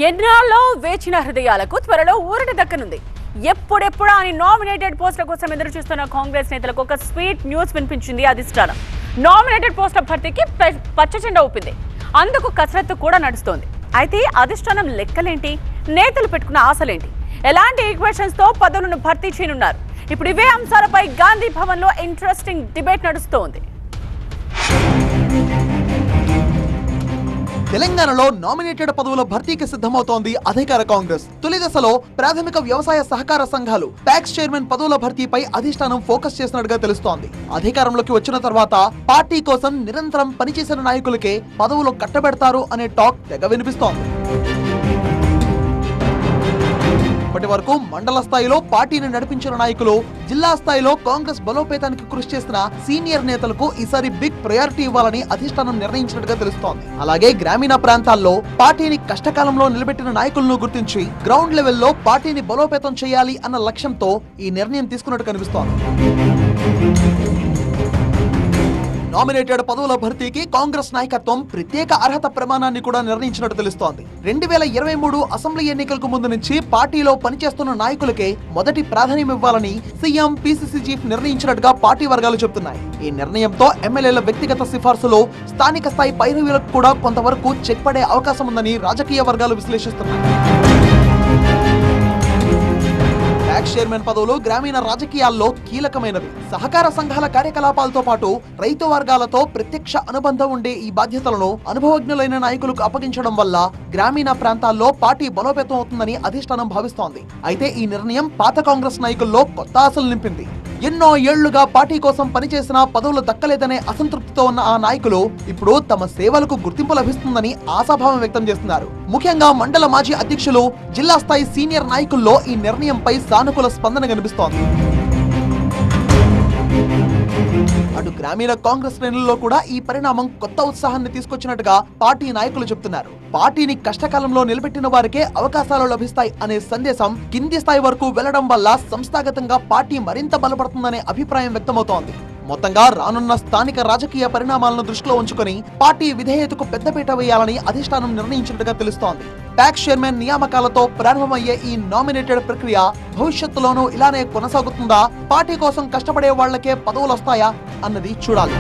ఎన్నాళ్ళలో వేచిన హృదయాలకు త్వరలో ఊరట దక్కనుంది. ఎప్పుడెప్పుడా అని నామినేటెడ్ పోస్టుల కోసం ఎదురు చూస్తున్న కాంగ్రెస్ నేతలకు ఒక స్వీట్ న్యూస్ వినిపించింది అధిష్టానం. నామినేటెడ్ పోస్టుల భర్తీకి పచ్చజెండా ఊపింది. అందుకు కసరత్తు కూడా నడుస్తోంది. అయితే అధిష్టానం లెక్కలేంటి, నేతలు పెట్టుకున్న ఆశలేంటి, ఎలాంటి ఈక్వేషన్స్ తో పదవులను భర్తీ చేయనున్నారు? ఇప్పుడు ఇవే అంశాలపై గాంధీ భవన్ లో ఇంట్రెస్టింగ్ డిబేట్ నడుస్తోంది. తెలంగాణలో నామినేటెడ్ పదవుల భర్తీకి సిద్ధమవుతోంది అధికార కాంగ్రెస్. తొలి దశలో ప్రాథమిక వ్యవసాయ సహకార సంఘాలు ప్యాక్స్ చైర్మన్ పదవుల భర్తీపై అధిష్టానం ఫోకస్ చేసినట్టుగా తెలుస్తోంది. అధికారంలోకి వచ్చిన తర్వాత పార్టీ కోసం నిరంతరం పనిచేసిన నాయకులకే పదవులు కట్టబెడతారు అనే టాక్ తెగ వినిపిస్తోంది. ఇప్పటి వరకు మండల స్థాయిలో పార్టీని నడిపించిన నాయకులు, జిల్లా స్థాయిలో కాంగ్రెస్ బలోపేతానికి కృషి చేసిన సీనియర్ నేతలకు ఈసారి బిగ్ ప్రయారిటీ ఇవ్వాలని అధిష్టానం నిర్ణయించినట్టుగా తెలుస్తోంది. అలాగే గ్రామీణ ప్రాంతాల్లో పార్టీని కష్టకాలంలో నిలబెట్టిన నాయకులను గుర్తించి గ్రౌండ్ లెవెల్లో పార్టీని బలోపేతం చేయాలి అన్న లక్ష్యంతో ఈ నిర్ణయం తీసుకున్నట్టు కనిపిస్తోంది. నామినేటెడ్ పదవుల భర్తీకి కాంగ్రెస్ నాయకత్వం ప్రత్యేక అర్హత ప్రమాణాన్ని కూడా నిర్ణయించినట్టు తెలుస్తోంది. 2023 అసెంబ్లీ ఎన్నికలకు ముందు నుంచి పార్టీలో పనిచేస్తున్న నాయకులకే మొదటి ప్రాధాన్యం ఇవ్వాలని సీఎం, పీసీసీ చీఫ్ నిర్ణయించినట్టుగా పార్టీ వర్గాలు చెబుతున్నాయి. ఈ నిర్ణయంతో ఎమ్మెల్యేల వ్యక్తిగత సిఫార్సులో స్థానిక స్థాయి పైరవీలకు కూడా కొంతవరకు చెక్ పడే అవకాశం ఉందని రాజకీయ వర్గాలు విశ్లేషిస్తున్నాయి. ప్యాక్స్ చైర్మన్ పదవులు గ్రామీణ రాజకీయాల్లో కీలకమైనవి. సహకార సంఘాల కార్యకలాపాలతో పాటు రైతు వర్గాలతో ప్రత్యక్ష అనుబంధం ఉండే ఈ బాధ్యతలను అనుభవజ్ఞులైన నాయకులకు అప్పగించడం వల్ల గ్రామీణ ప్రాంతాల్లో పార్టీ బలోపేతం అవుతుందని అధిష్టానం భావిస్తోంది. అయితే ఈ నిర్ణయం పాత కాంగ్రెస్ నాయకుల్లో కొత్త ఆశలు నింపింది. ఎన్నో ఏళ్లుగా పార్టీ కోసం పనిచేసిన పదవులు దక్కలేదనే అసంతృప్తితో ఉన్న ఆ నాయకులు ఇప్పుడు తమ సేవలకు గుర్తింపు లభిస్తుందని ఆశాభావం వ్యక్తం చేస్తున్నారు. ముఖ్యంగా మండల మాజీ అధ్యక్షులు, జిల్లా స్థాయి సీనియర్ నాయకుల్లో ఈ నిర్ణయంపై సానుకూల స్పందన కనిపిస్తోంది. అటు గ్రామీణ కాంగ్రెస్ శ్రేణుల్లో కూడా ఈ పరిణామం కొత్త ఉత్సాహాన్ని తీసుకొచ్చినట్టుగా పార్టీ నాయకులు చెబుతున్నారు. పార్టీని కష్టకాలంలో నిలబెట్టిన వారికే అవకాశాలు లభిస్తాయి అనే సందేశం కింది స్థాయి వరకు వెళ్లడం వల్ల సంస్థాగతంగా పార్టీ మరింత బలపడుతుందనే అభిప్రాయం వ్యక్తమవుతోంది. మొత్తంగా రానున్న స్థానిక రాజకీయ పరిణామాలను దృష్టిలో ఉంచుకొని పార్టీ విధేయతకు పెద్దపీట వేయాలని అధిష్టానం నిర్ణయించినట్టుగా తెలుస్తోంది. ప్యాక్స్ చైర్మన్ నియామకాలతో ప్రారంభమయ్యే ఈ నామినేటెడ్ ప్రక్రియ భవిష్యత్తులోనూ ఇలానే కొనసాగుతుందా, పార్టీ కోసం కష్టపడే వాళ్లకే పదవులు వస్తాయా అన్నది చూడాలి.